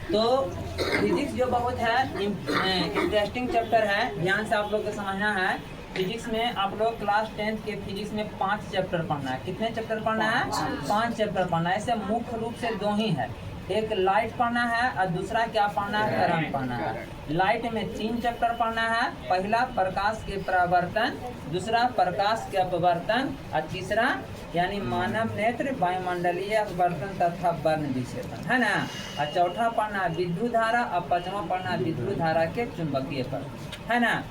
तो फिजिक्स जो बहुत है इंटरेस्टिंग चैप्टर है, ध्यान से आप लोग को समझना है। फिजिक्स में आप लोग क्लास 10th के फिजिक्स में 5 चैप्टर पढ़ना है। कितने चैप्टर पढ़ना है? 5 चैप्टर पढ़ना है। ऐसे मुख्य रूप से 2 ही है, एक लाइट पढ़ना है और दूसरा क्या पढ़ना है? करंट पढ़ना है। लाइट में 3 चैप्टर पढ़ना है। पहला प्रकाश के परावर्तन, दूसरा प्रकाश के अपवर्तन और तीसरा यानी मानव नेत्र, वायुमंडलीय अपवर्तन तथा वर्ण विक्षेपण, है ना। और चौथा पढ़ना विद्युत धारा और पांचवा पढ़ना विद्युत धारा के चुंबकीय पर, है ना।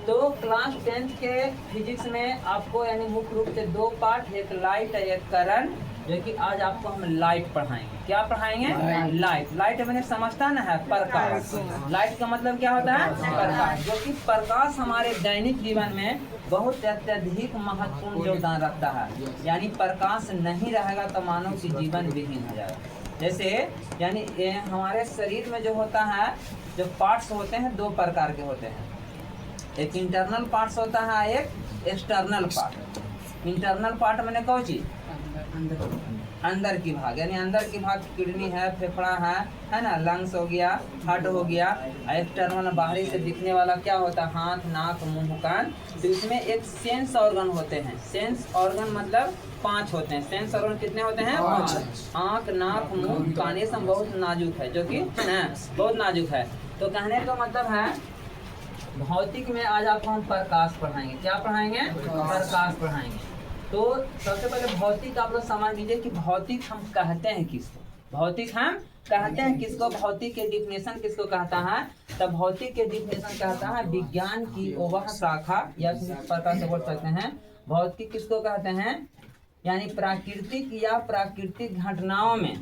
तो क्लास 10th के फिजिक्स में आपको यानी मुख्य रूप से 2 पार्ट, एक लाइट और एक करंट, जो कि आज आपको हम लाइट पढ़ाएंगे। क्या पढ़ाएंगे? लाइट। लाइट मैंने समझता ना है प्रकाश। लाइट का मतलब क्या होता है? प्रकाश। जो कि प्रकाश हमारे दैनिक जीवन में बहुत अत्यधिक महत्वपूर्ण योगदान रखता है। यानी प्रकाश नहीं रहेगा तो मानव की जीवन विहीन हो जाएगा। जैसे यानी हमारे शरीर में जो होता है, जो पार्ट्स होते हैं 2 प्रकार के होते हैं, एक इंटरनल पार्ट्स होता है, एक एक्सटर्नल पार्ट। इंटरनल पार्ट मैंने कौन चीज? अंदर की भाग, यानी अंदर की भाग किडनी है, फेफड़ा है ना, लंग्स हो गया, हार्ट हो गया। एक्सटर्नल बाहरी से दिखने वाला क्या होता है? हाथ, नाक, मुंह, कान। तो इसमें एक सेंस ऑर्गन होते हैं। सेंस ऑर्गन मतलब 5 होते हैं। सेंस ऑर्गन कितने होते हैं? 5। आँख, नाक, मुंह, कान, ये सब बहुत नाजुक है, जो कि है ना बहुत नाजुक है। तो कहने का मतलब है भौतिक में आज आपको हम प्रकाश पढ़ाएंगे। क्या पढ़ाएंगे? प्रकाश पढ़ाएंगे। तो सबसे पहले भौतिक आप लोग समझ लीजिए कि भौतिक हम कहते हैं किसको? भौतिक हम कहते हैं किसको? भौतिक के डिफिनेशन किसको कहता है? तब भौतिक के डिफिनेशन कहता है विज्ञान की वह शाखा, या फिर प्रकार से बोल सकते हैं भौतिक किसको कहते हैं? यानी प्राकृतिक या प्राकृतिक घटनाओं में,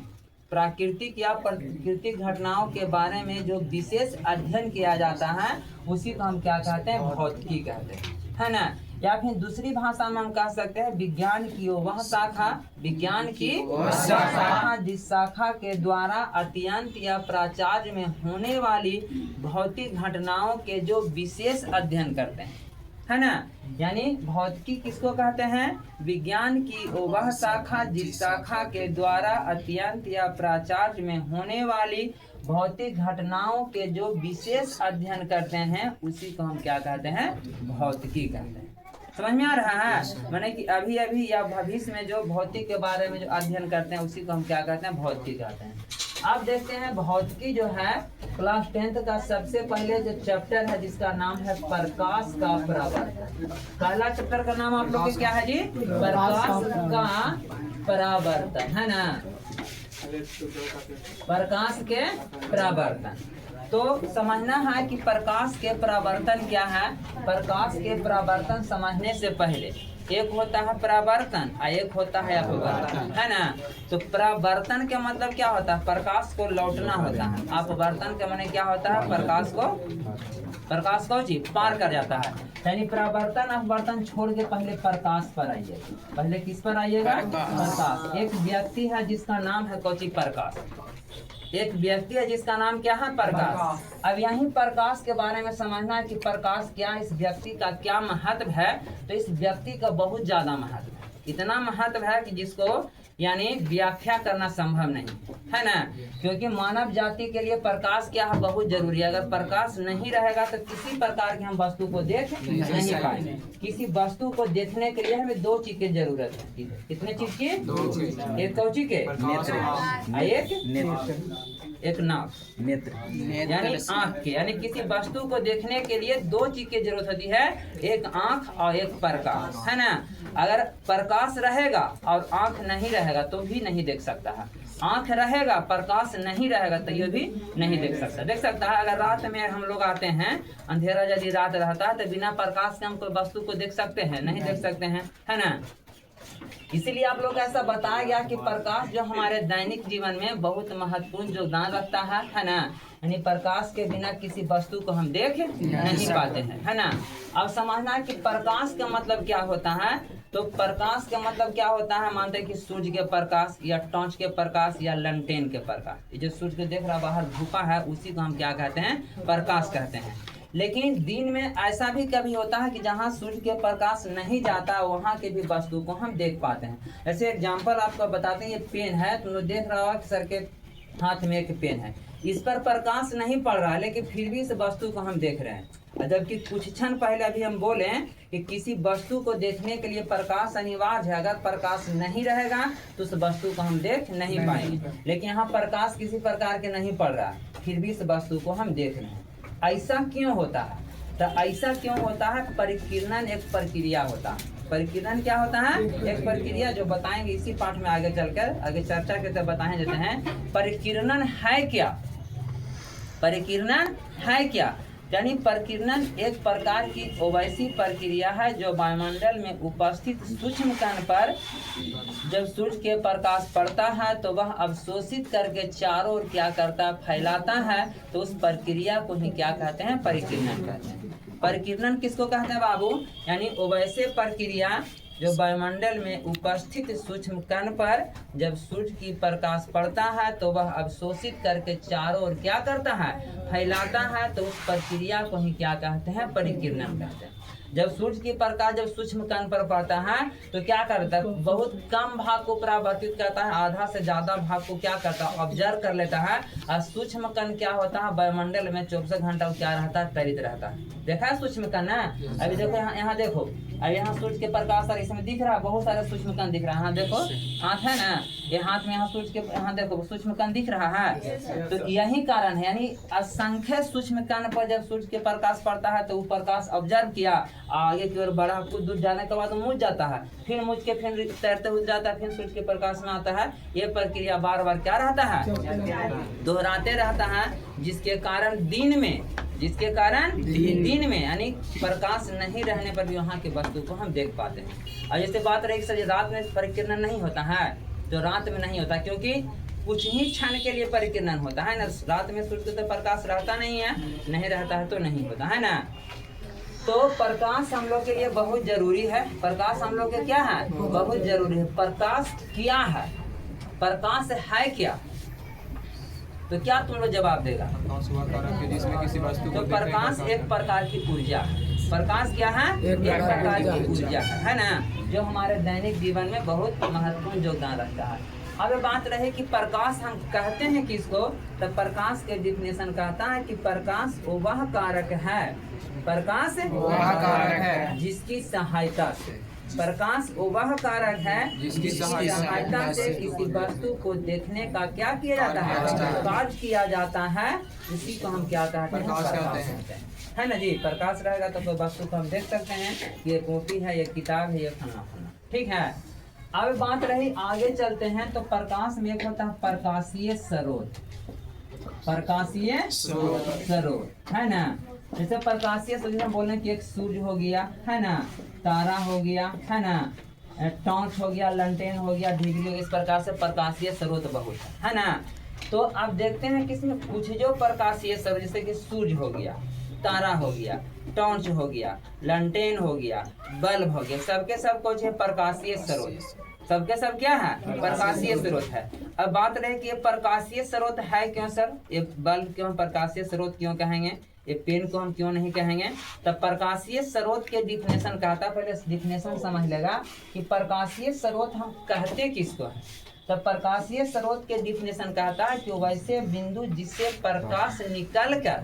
प्राकृतिक या प्राकृतिक घटनाओं के बारे में जो विशेष अध्ययन किया जाता है उसी को हम क्या कहते हैं? भौतिकी कहते हैं, है ना। या फिर दूसरी भाषा में हम कह सकते हैं विज्ञान की वह शाखा, विज्ञान की शाखा जिस शाखा के द्वारा अत्यंत या प्राचार्य में होने वाली भौतिक घटनाओं के जो विशेष अध्ययन करते हैं, है ना। यानी भौतिकी किसको कहते हैं? विज्ञान की वह शाखा जिस शाखा के द्वारा अत्यंत या प्राचार्य में होने वाली भौतिक घटनाओं के जो विशेष अध्ययन करते हैं उसी को हम क्या कहते हैं? भौतिकी कहते हैं। समझ में आ रहा है? माने कि अभी अभी या भविष्य में जो भौतिक के बारे में जो अध्ययन करते हैं उसी को हम क्या कहते हैं? भौतिकी कहते हैं। अब देखते हैं भौतिकी जो है क्लास 10th का सबसे पहले जो चैप्टर है जिसका नाम है प्रकाश का परावर्तन। पहला चैप्टर का नाम आप लोग के क्या है जी? प्रकाश का परावर्तन, है ना। प्रकाश के परावर्तन। तो समझना है कि प्रकाश के परावर्तन क्या है। प्रकाश के परावर्तन समझने से पहले एक होता है परावर्तन और एक होता है अपवर्तन, है ना। तो परावर्तन का मतलब क्या होता है? प्रकाश को लौटना होता है। अपवर्तन का माने क्या होता है? प्रकाश को जी पार कर जाता है। यानी परावर्तन अपवर्तन छोड़ के पहले प्रकाश पर आइए। पहले किस पर आइएगा? प्रकाश। एक व्यक्ति है जिसका नाम है कौची? प्रकाश। एक व्यक्ति है जिसका नाम क्या है? प्रकाश। अब यही प्रकाश के बारे में समझना है कि प्रकाश क्या, इस व्यक्ति का क्या महत्व है। तो इस व्यक्ति का बहुत ज्यादा महत्व है, इतना महत्व है कि जिसको यानी व्याख्या करना संभव नहीं, है ना। क्योंकि मानव जाति के लिए प्रकाश क्या है? बहुत जरूरी है। अगर प्रकाश नहीं रहेगा तो किसी प्रकार की हम वस्तु को देख नहीं पाएंगे। किसी वस्तु को देखने के लिए हमें 2 चीज की जरूरत है। कितने चीज की? 2 चीज। एक कौची के? एक नाक, नेत्र, यानी आँख के। यानी किसी वस्तु को देखने के लिए 2 चीज की जरूरत होती है, एक आँख और एक प्रकाश, है ना। अगर प्रकाश रहेगा और आँख नहीं रहेगा तो भी नहीं देख सकता है। आँख रहेगा, प्रकाश नहीं रहेगा तो ये भी नहीं देख सकता है। अगर रात में हम लोग आते हैं, अंधेरा यदि रात रहता है तो बिना प्रकाश के हम कोई वस्तु को देख सकते हैं? नहीं देख सकते हैं, है ना। इसीलिए आप लोग ऐसा बताया गया कि प्रकाश जो हमारे दैनिक जीवन में बहुत महत्वपूर्ण योगदान रखता है ना। यानी प्रकाश के बिना किसी वस्तु को हम देख नहीं पाते हैं, है ना। अब समझना है कि प्रकाश का मतलब क्या होता है। तो प्रकाश का मतलब क्या होता है? मानते हैं कि सूर्य के प्रकाश या टॉर्च के प्रकाश या लंटेन के प्रकाश। ये जो सूर्य को देख रहा बाहर धूपा है उसी को हम क्या कहते हैं? प्रकाश कहते हैं। लेकिन दिन में ऐसा भी कभी होता है कि जहाँ सूर्य के प्रकाश नहीं जाता वहाँ के भी वस्तु को हम देख पाते हैं। जैसे एग्जाम्पल आपको बताते हैं, ये पेन है, तुम लोग देख रहा हो कि सर के हाथ में एक पेन है। इस पर प्रकाश नहीं पड़ रहा है, लेकिन फिर भी इस वस्तु को हम देख रहे हैं। जबकि कुछ क्षण पहले अभी हम बोले कि किसी वस्तु को देखने के लिए प्रकाश अनिवार्य है, अगर प्रकाश नहीं रहेगा तो उस वस्तु को हम देख नहीं पाएंगे। लेकिन यहाँ प्रकाश किसी प्रकार के नहीं पड़ रहा, फिर भी इस वस्तु को हम देख रहे हैं। ऐसा क्यों होता है? तो ऐसा क्यों होता है? परिकिरणन एक प्रक्रिया होता है। परिकिरणन क्या होता है? एक प्रक्रिया, जो बताएंगे इसी पाठ में आगे चलकर, आगे चर्चा के तब बताए जाते हैं। परिकिरणन है क्या? परिकिरणन है क्या? यानी परिकिरणन एक प्रकार की वैसी प्रक्रिया है जो वायुमंडल में उपस्थित सूक्ष्म कण पर जब सूर्य के प्रकाश पड़ता है तो वह अवशोषित करके चारों ओर क्या करता है? फैलाता है। तो उस प्रक्रिया को ही क्या कहते हैं? परिकिरणन कहते हैं। परिकिरणन किसको कहते हैं बाबू? यानी वैसे प्रक्रिया जो वायुमंडल में उपस्थित सूक्ष्म कण पर जब सूर्य की प्रकाश पड़ता है तो वह अवशोषित करके चारों ओर क्या करता है? फैलाता है। तो उस प्रक्रिया को ही क्या कहते हैं? परिकिरणन कहते हैं। जब सूर्य की प्रकाश जब सूक्ष्म कण पर पड़ता है तो क्या करता है? बहुत कम भाग को परावर्तित करता है, आधा से ज्यादा भाग को क्या करता है? ऑब्जर्व कर लेता है। और सूक्ष्म कण क्या होता है? वायुमंडल में 24 घंटा क्या रहता है? तैरित रहता है। देखा है सूक्ष्म कण ना? अभी देखो यहाँ देखो, अब यहाँ सूर्य के प्रकाश और इसमें दिख रहा है, बहुत सारे सूक्ष्म कण दिख रहा है। यहाँ देखो हाथ है ना, ये हाथ में यहाँ सूर्य के यहाँ देखो सूक्ष्म कण दिख रहा है। तो यही कारण है, यानी असंख्य सूक्ष्म कण पर जब सूर्य के प्रकाश पड़ता है तो वो प्रकाश ऑब्जर्व किया, आगे की ओर बढ़ा, कुछ दूर जाने के बाद वो मुझ जाता है, फिर मुझ के फिर तैरते हुए जाता है, फिर सूर्य के प्रकाश में आता है। ये प्रक्रिया बार बार क्या रहता है? दोहराते रहता है। जिसके कारण दिन में यानी प्रकाश नहीं रहने पर भी वहाँ की वस्तु को हम देख पाते हैं। और जैसे बात रही सर रात में परिकिरणन नहीं होता है, तो रात में नहीं होता क्योंकि कुछ ही क्षण के लिए परिकिरणन होता है ना। रात में सूर्य तो प्रकाश रहता नहीं है, नहीं रहता है तो नहीं होता है ना। तो प्रकाश हम लोग के लिए बहुत जरूरी है। प्रकाश हम लोग के क्या है? बहुत जरूरी है। प्रकाश क्या है? प्रकाश है क्या? तो क्या तुम लोग जवाब देगा? तो प्रकाश एक प्रकार की ऊर्जा है। प्रकाश क्या है? एक प्रकार की ऊर्जा है ना, जो हमारे दैनिक जीवन में बहुत महत्वपूर्ण योगदान रखता है। अब बात रहे कि प्रकाश हम कहते हैं किसको, तो प्रकाश के डिफिनेशन कहता है कि प्रकाश वह कारक है, प्रकाश वह कारक है जिसकी सहायता से, प्रकाश वह कारक है जिसकी सहायता से किसी वस्तु को देखने का क्या किया जाता है? कार्य किया जाता है। उसी को हम क्या कहते हैं? प्रकाश कहते हैं, है ना जी। प्रकाश रहेगा तो कोई वस्तु को हम देख सकते हैं, ये कॉपी है, ये किताब है, ये फन्ना, ठीक है। अब बात रही आगे चलते हैं, तो प्रकाश में एक होता है प्रकाशीय स्रोत, प्रकाशीय स्रोत है ना। जैसे प्रकाशीय स्रोत हम बोल रहे हैं कि एक सूर्य हो गया है ना, तारा हो गया है ना, टॉर्च हो गया, लंटेन हो गया, ढिगली हो गया। इस प्रकार से प्रकाशीय स्रोत बहुत है ना। तो अब देखते हैं कि इसमें कुछ जो प्रकाशीय स्रोत जैसे कि सूर्य हो गया, तारा हो गया, टॉर्च हो गया, लंटेन हो गया, बल्ब हो गया, सबके सब कुछ है प्रकाशीय स्रोत, सबके सब क्या है? प्रकाशीय स्रोत है। अब बात रहे कि ये प्रकाशीय स्रोत है क्यों सर? ये बल्ब क्यों प्रकाशीय स्रोत क्यों कहेंगे? ये पेन को हम क्यों नहीं कहेंगे? तब प्रकाशीय स्रोत के डिफिनेशन कहता, पहले डिफिनेशन समझ लेगा कि प्रकाशीय स्रोत हम कहते किसको है। तब प्रकाशीय स्रोत के डिफिनेशन कहता है कि वैसे बिंदु जिससे प्रकाश निकल कर,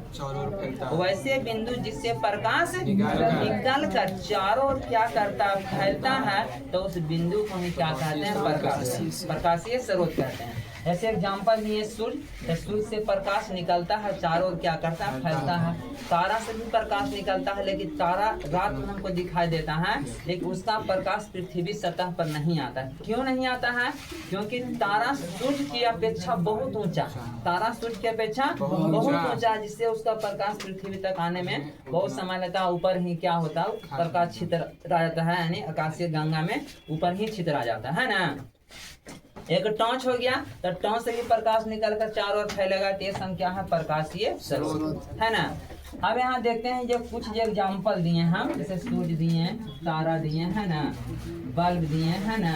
वैसे बिंदु जिससे प्रकाश निकल कर चारों ओर क्या करता है? फैलता है। तो उस बिंदु को हम क्या कहते हैं? प्रकाशीय स्रोत कहते हैं। ऐसे एग्जाम्पल दिए सूर्य, सूर्य से प्रकाश निकलता है, चारों ओर क्या करता है? फैलता है। तारा से भी प्रकाश निकलता है, लेकिन तारा रात में हमको दिखाई देता है, लेकिन उसका प्रकाश पृथ्वी सतह पर नहीं आता है। क्यों नहीं आता है? क्योंकि तारा सूर्य की अपेक्षा बहुत ऊंचा, तारा सूर्य की अपेक्षा बहुत ऊंचा है, जिससे उसका प्रकाश पृथ्वी तक आने में बहुत समय लगता है। ऊपर ही क्या होता है? प्रकाश छितरा जाता है, यानी आकाशीय गंगा में ऊपर ही छितरा जाता है ना। एक टॉर्च हो गया, तो टॉर्च से भी प्रकाश निकलकर चारों ओर फैलेगा, तो ये संख्या है प्रकाशीय स्रोत है ना। अब यहाँ देखते हैं जो कुछ जो एग्जाम्पल दिए हम, जैसे सूर्य दिए, तारा दिए है ना, बल्ब दिए है ना,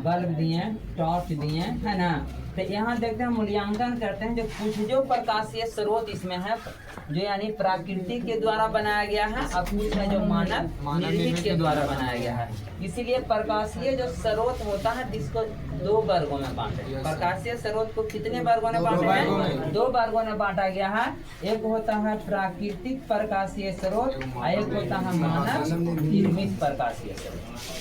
बल्ब दिए, टॉर्च दिए है ना। तो यहाँ देखते हैं मूल्यांकन करते हैं जो कुछ जो प्रकाशीय स्रोत इसमें है, जो यानी प्रकृति के द्वारा बनाया गया है, और कुछ है जो मानव निर्मित के द्वारा बनाया गया है। इसीलिए प्रकाशीय जो स्रोत होता है जिसको 2 वर्गों में बांटे। प्रकाशीय स्रोत को कितने वर्गों में बांटे हैं? 2 वर्गों में बांटा गया है। एक होता है प्राकृतिक प्रकाशीय स्रोत और एक होता है मानव निर्मित प्रकाशीय स्रोत।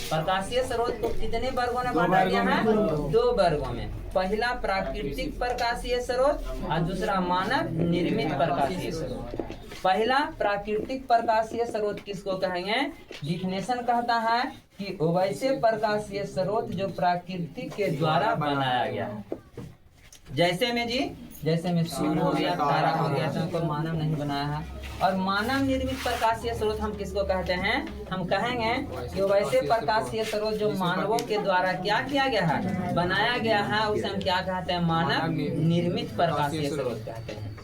प्रकाशीय स्रोत को कितने वर्गों में बांटा गया है? 2 वर्गों में। पहला प्राकृतिक प्रकाशीय स्रोत और दूसरा मानव निर्मित प्रकाशीय स्रोत। पहला प्राकृतिक प्रकाशीय स्रोत किसको कहेंगे? डिफिनेशन कहता है कि वैसे प्रकाशीय स्रोत जो प्रकृति के द्वारा बनाया गया है। जैसे में सूर्य हो गया, तारा हो गया, तो मानव नहीं बनाया है। और मानव निर्मित प्रकाशीय स्रोत हम किसको कहते हैं? हम कहेंगे कि वैसे प्रकाशीय स्रोत जो मानवों के द्वारा क्या किया गया है, बनाया गया है, उसे हम क्या कहते हैं? मानव निर्मित प्रकाशीय स्रोत कहते हैं।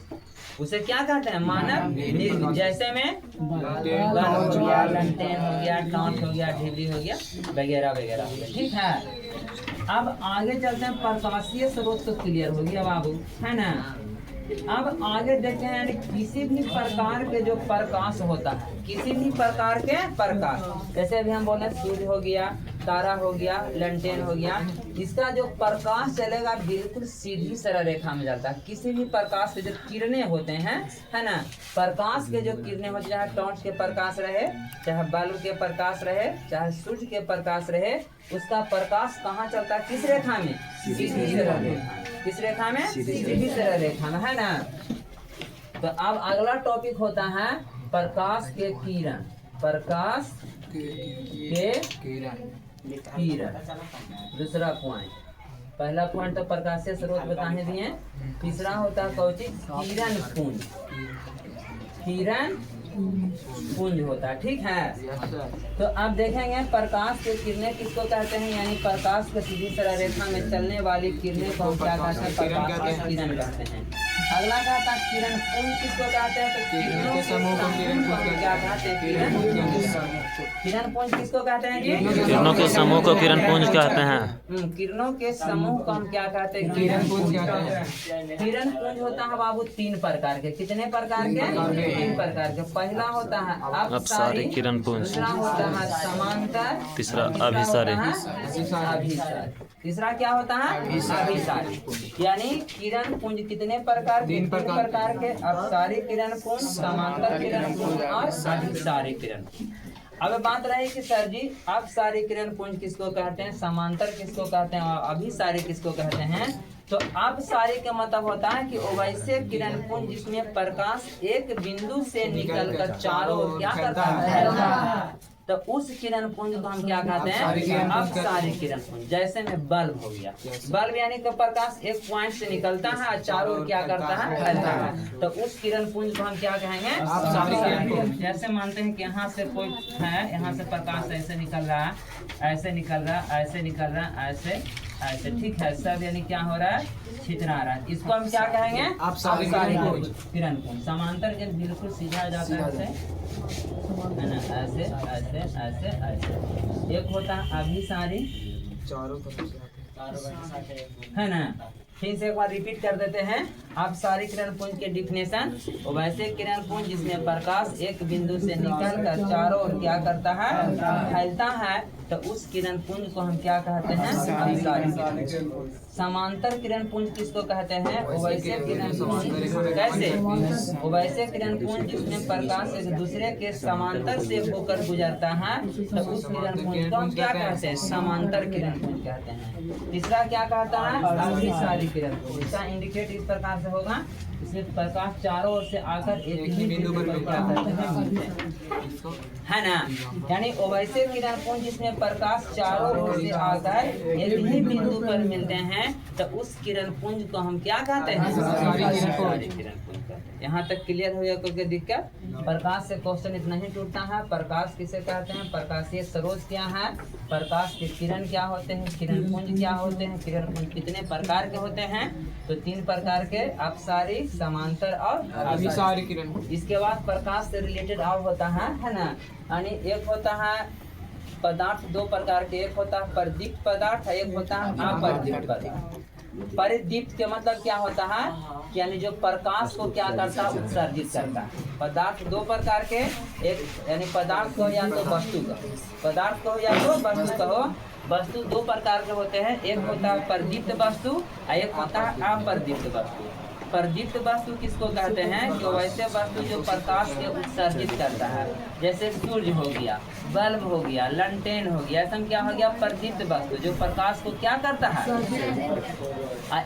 उसे क्या कहते हैं? मानव निर्मित। जैसे में बल्ब हो गया, लंटेन हो गया, टॉर्च हो गया, ढिबरी हो गया, वगैरह वगैरह हो गया। ठीक है, अब आगे चलते हैं। प्रकाशीय स्रोत तो क्लियर हो गया बाबू, है ना? अब आगे देखते हैं किसी भी प्रकार के जो प्रकाश होता है, किसी भी प्रकार के प्रकाश, जैसे अभी हम बोले सूर्य हो गया, तारा हो गया, लंटेन हो गया, इसका जो प्रकाश चलेगा बिल्कुल सीधी सरल रेखा में जाता है। किसी भी प्रकाश के जो किरणें होते हैं, है ना, प्रकाश के जो किरणें होते हैं, चाहे टॉर्च के प्रकाश रहे, चाहे बल्ब के प्रकाश रहे, चाहे सूर्य के प्रकाश रहे, उसका प्रकाश कहाँ चलता है? किस रेखा में? सीधी सरल रेखा। किस रेखा में? सीधी सरल रेखा में, है ना? तो अब अगला टॉपिक होता है प्रकाश के किरण। प्रकाश के किरण दूसरा पॉइंट। पहला पॉइंट तो प्रकाशीय स्रोत बताने दिए। तीसरा होता है कौचिक किरण पुंज। किरण पुंज होता है। ठीक है, तो अब देखेंगे प्रकाश के किरणें किसको कहते हैं, यानी प्रकाश के सीधी सरल रेखा में चलने वाली किरणें को हम क्या कहते हैं? प्रकाश के किरण कहते हैं। अगला कहता है किरण पुंज किसको कहते हैं? तो किरणों के समूह को किरण पुंज क्या कहते हैं? किरण पुंज किसको कहते हैं जी? किरणों के समूह को किरण पुंज कहते हैं। किरणों के समूह को हम क्या कहते हैं? किरण पुंज कहते हैं। किरण पुंज होता है बाबू 3 प्रकार के। कितने प्रकार के? 3 प्रकार के। पहला होता है अपसारी किरण पुंज, दूसरा होता है समांतर, तीसरा अभिसारी। तीसरा क्या होता है? अभिसारी। यानी किरण पुंज कितने प्रकार? 3 प्रकार के। अपसारी किरण पुंज, समांतर किरण पुंज और अभिसारी किरण। अब बात रही कि सर जी अपसारी किरण पुंज किसको कहते हैं, समांतर किसको कहते हैं और अभिसारी किसको कहते हैं? तो अपसारी का मतलब होता है कि वैसे किरण पुंज जिसमें प्रकाश एक बिंदु से निकलकर चारों ओर क्या करता है, तो उस किरण पुंज को हम क्या कहते हैं? अपसारी किरण पुंज। जैसे में बल्ब हो गया, बल्ब यानी कि प्रकाश एक पॉइंट से निकलता है और चारों ओर क्या करता है? फैलता है। तो उस किरण पुंज को हम क्या कहेंगे? अपसारी किरण पुंज। जैसे मानते हैं कि यहाँ से कोई है, यहाँ से प्रकाश ऐसे निकल रहा है, ऐसे निकल रहा है, ऐसे निकल रहा है, ऐसे ऐसे। ठीक है, सब यानी क्या हो रहा है? छितरा रहा है। इसको हम क्या कहेंगे? अपसारी किरण पुंज। समांतर जब बिल्कुल सीधा जाता है ऐसे, है ना, ऐसे ऐसे ऐसे ऐसे। एक होता है अभिसारी, है ना। फिर से एक बार रिपीट कर देते हैं। अपसारी किरण पुंज के डिफिनेशन, वैसे किरण पुंज जिसमें प्रकाश एक बिंदु से निकलकर चारों ओर क्या करता है? फैलता है, तो उस किरण पुंज को हम क्या कहते हैं? अपसारी किरण पुंज। समांतर किरण पुंज किसको कहते हैं? वैसे किरण पुंज कैसे? वैसे किरण पुंज जिसमें प्रकाश एक दूसरे के समांतर से होकर गुजरता है, तो उस किरण पुंज को हम क्या कहते हैं? समांतर किरण पुंज कहते हैं। तीसरा क्या कहता है? अभिसारी किरण पुंज। इसका इंडिकेट इस प्रकार से होगा, इसमें प्रकाश चारों ओर से आकर एक ही बिंदु पर क्या करते हैं, है ना। यानी वैसे किरण पुंज जिसमें प्रकाश चारों ओर से आकर एक ही बिंदु पर मिलते हैं, तो उस किरण पुंज को हम क्या कहते हैं? अभिसारी किरण पुंज कहते हैं। यहाँ तक क्लियर हो गया? कोई दिक्कत? प्रकाश से क्वेश्चन इतना ही टूटता है। प्रकाश किसे कहते हैं? प्रकाशीय स्रोत क्या है? प्रकाश के किरण क्या होते हैं? किरण पुंज क्या होते हैं? किरण पुंज कितने प्रकार के होते हैं? तो 3 प्रकार के, अपसारी, समांतर और अभिसारी किरण। इसके बाद प्रकाश से रिलेटेड और होता है ना। यानी एक होता है पदार्थ 2 प्रकार के, एक होता है परदीप्त पदार्थ, एक होता है अपरदीप्त पदार्थ। परिदीप्त के मतलब क्या होता है, यानी जो प्रकाश को क्या करता है, उत्सर्जित करता है। पदार्थ दो प्रकार के, एक यानी पदार्थ कहो या तो वस्तु कहो, पदार्थ कहो या तो वस्तु कहो। वस्तु दो प्रकार के होते हैं, एक होता है परिदीप्त वस्तु और एक होता है अपरिदीप्त वस्तु। परिदीप्त वस्तु किसको कहते हैं, कि वैसे वस्तु जो प्रकाश के उत्सर्जित करता है, जैसे सूर्य हो गया, बल्ब हो गया, लंटेन हो गया, ऐसा क्या हो गया, परिदीप्त वस्तु जो प्रकाश को क्या करता है।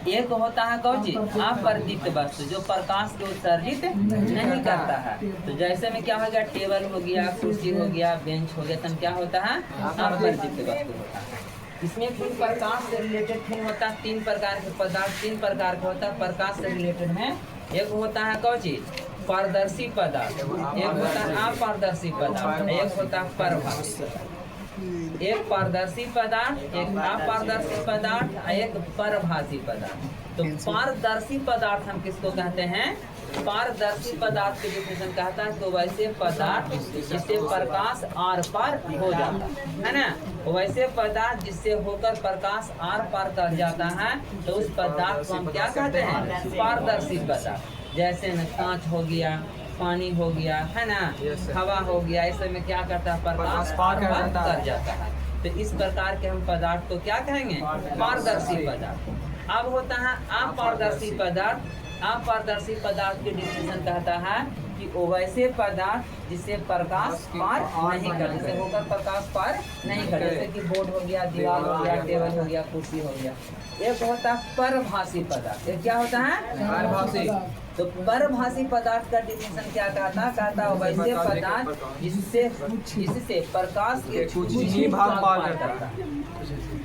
एक होता है कौन चीज, अपरिदीप्त वस्तु जो प्रकाश को उत्सर्जित नहीं करता है। तो जैसे में क्या हो गया, टेबल हो गया, कुर्सी हो गया, बेंच हो गया, सब क्या होता है, अपरिदीप्त वस्तु होता है। इसमें फिर प्रकाश से रिलेटेड फिर होता है तीन प्रकार के पदार्थ, तीन प्रकार का होता है प्रकाश से रिलेटेड में। एक होता है कौन चीज, पारदर्शी पदार्थ, एक होता है अपारदर्शी पदार्थ, एक होता है परभासी। एक पारदर्शी पदार्थ, एक अपारदर्शी पदार्थ, एक परभासी पदार्थ। तो पारदर्शी पदार्थ हम किसको कहते हैं, पारदर्शी पदार्थ की डिफिनेशन कहता है तो वैसे पदार्थ जिससे प्रकाश आर पार हो जाता है ना, वैसे पदार्थ जिससे होकर प्रकाश आर पार कर जाता है, तो उस पदार्थ को हम क्या कहते हैं, पारदर्शी पदार्थ। जैसे न कांच हो गया, पानी हो गया, है ना, हवा हो गया, ऐसे में क्या करता है, प्रकाश पार कर जाता है। तो इस प्रकार के हम पदार्थ को क्या कहेंगे, पारदर्शी पदार्थ। अब होता है अपारदर्शी पदार्थ। अपारदर्शी पदार्थ की डिफिनेशन कहता है कि वो वैसे पदार्थ जिससे प्रकाश पार नहीं कर, जिससे होकर प्रकाश पार नहीं कर, जैसे कि बोर्ड हो गया, दीवार हो गया, टेबल हो गया, कुर्सी हो गया। एक होता है परभासी पदार्थ। ये क्या होता है, परभासी। तो परभासी पदार्थ का डिफिनेशन क्या कहता है वैसे पदार्थ जिससे प्रकाश के कुछ ही भाग पार करता है।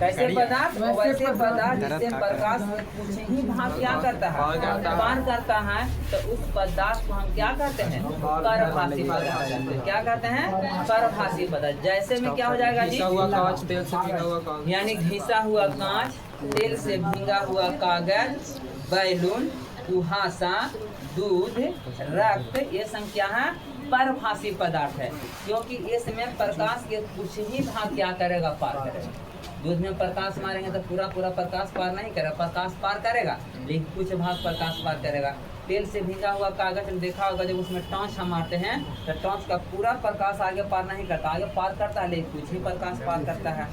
कैसे पदार्थ, वैसे पदार्थ जिससे प्रकाश के कुछ ही भाग क्या करता है, पार करता है। तो उस पदार्थ को हम क्या कहते हैं, परभासी पदार्थ। क्या कहते हैं, परभासी पदार्थ। जैसे में क्या हो जाएगा जी, यानी घिसा हुआ कांच, तेल से भींगा हुआ कागज, बैलून, कुहासा, दूध, रक्त, ये सब क्या है, परभासी पदार्थ है। क्योंकि इसमें प्रकाश के कुछ ही भाग क्या करेगा, पार करेगा। दूध में प्रकाश मारेंगे तो पूरा प्रकाश पार नहीं करेगा, प्रकाश पार करेगा लेकिन कुछ भाग प्रकाश पार करेगा। तेल से भीगा हुआ कागज में देखा होगा, जब उसमें टॉर्च हम मारते हैं तो टॉर्च का पूरा प्रकाश आगे पार नहीं करता, आगे पार करता है लेकिन कुछ ही प्रकाश पार करता है।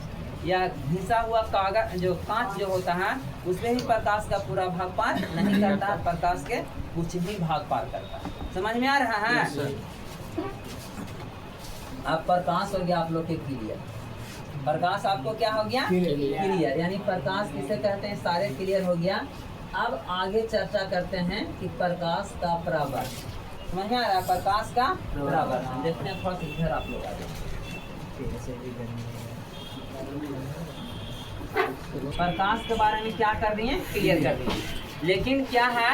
या घिसा हुआ कागज जो कांच जो होता है उसमें ही प्रकाश का पूरा भाग पार नहीं करता है, प्रकाश के कुछ ही भाग पार करता है। समझ में आ रहा है। अब प्रकाश हो गया आप लोग के क्लियर। प्रकाश आपको क्या हो गया, क्लियर। यानी प्रकाश किसे कहते हैं, सारे क्लियर हो गया। अब आगे चर्चा करते हैं कि प्रकाश का परावर्तन। समझ में आ रहा है, प्रकाश का परावर्तन देखते हैं। थोड़ा सा इधर आप लोग आ जाए। प्रकाश के बारे में क्या कर रही है, क्लियर कर रही है। लेकिन क्या है,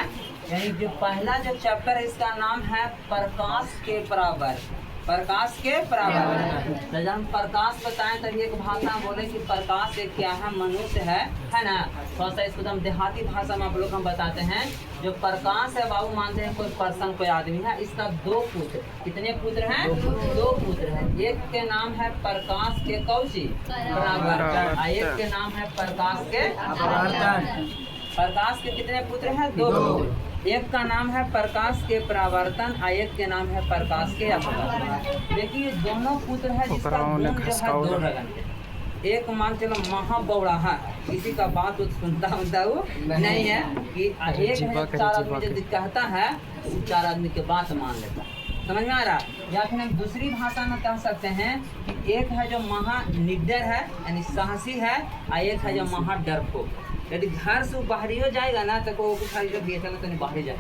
यानी जो पहला जो चैप्टर है इसका नाम है प्रकाश के परावर्तन। प्रकाश के परावर्तन। तो जब हम प्रकाश बताएं तभी एक भाषा बोले कि प्रकाश एक क्या है, मनुष्य है ना। थोड़ा सा इसको हम देहाती भाषा में आप लोग हम बताते हैं। जो प्रकाश है बाबू मानते हैं कोई पर्सन, कोई आदमी है, इसका दो पुत्र। कितने पुत्र हैं, दो पुत्र हैं। एक के नाम है प्रकाश के कौची, परावर्तन, और एक के नाम है प्रकाश के अपवर्तन। प्रकाश के कितने पुत्र हैं, दो पुत्र। एक का नाम है प्रकाश के परावर्तन और एक के नाम है प्रकाश के अपवर्तन। देखिए दोनों पुत्र है जिसका गुण जो है दो रगन के। एक मान चलो महाबौड़ा है, किसी का बात सुनता वो नहीं है कि एक है चार आदमी जो कहता है वो चार आदमी के बात मान लेता है। समझ में आ रहा। या फिर हम दूसरी भाषा में कह सकते हैं कि एक है जो महानिडर है यानी साहसी है और एक है जो महाडरपोक। यदि घर से बाहरियो जाएगा ना तो को खाली जो बेचल तो नहीं बाहर जाए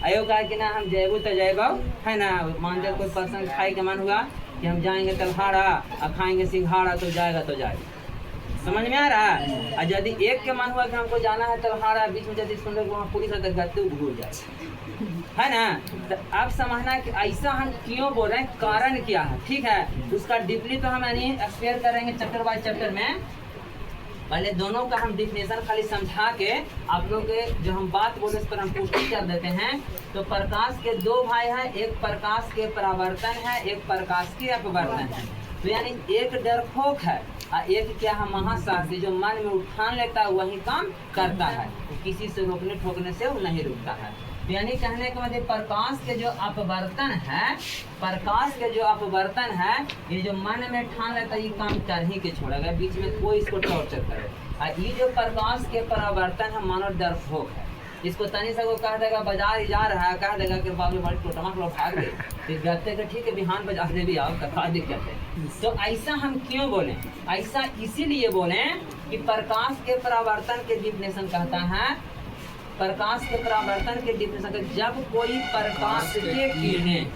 आयो कहा कि ना हम जेबू तो जेबो है ना। मान जब कोई पर्सन खाए के मन हुआ कि हम जाएंगे तलहाड़ा और खाएंगे सिंघाड़ा तो जाएगा तो जाएगा। समझ में आ रहा है। और यदि एक के मन हुआ कि हमको जाना है तलहाड़ा, बीच में यदि सुन वहाँ पुलिस है तो गत्ते भूल जाए है ना। तो अब समझना कि ऐसा हम क्यों बोल रहे हैं, कारण क्या है, ठीक है। उसका डीपली तो हम यानी एक्सप्लेन करेंगे चैप्टर बाय चैप्टर में। पहले दोनों का हम डिफिनेशन खाली समझा के आप लोग के जो हम बात बोले उस पर हम पुष्टि कर देते हैं। तो प्रकाश के दो भाई हैं, एक प्रकाश के परावर्तन है, एक प्रकाश के अपवर्तन है। तो यानी एक डरपोक है एक क्या है महासाहसी, जो मन में उठान लेता है वही काम करता है, किसी से रोकने ठोकने से वो नहीं रुकता है। यानी कहने का मतलब प्रकाश के जो अपवर्तन है, प्रकाश के जो अपवर्तन है, ये जो मन में ठान लेता है ये काम कर ही के छोड़ेगा, बीच में कोई इसको टॉर्चर करे। और ये जो प्रकाश के परावर्तन है मानो डरपोक है, इसको तनी सा को कह देगा बाजार ही जा रहा है, कह देगा कि बाबू बड़ी टोटमा लोग भाग गए, फिर कहते हैं ठीक है बिहान बाजार से भी आओ, कथा दिक्कत है। तो ऐसा हम क्यों बोलें? ऐसा इसीलिए बोलें कि प्रकाश के परावर्तन के डिफिनेशन कहता है, प्रकाश के परावर्तन के डिफिनेशन, जब कोई प्रकाश के किरणें,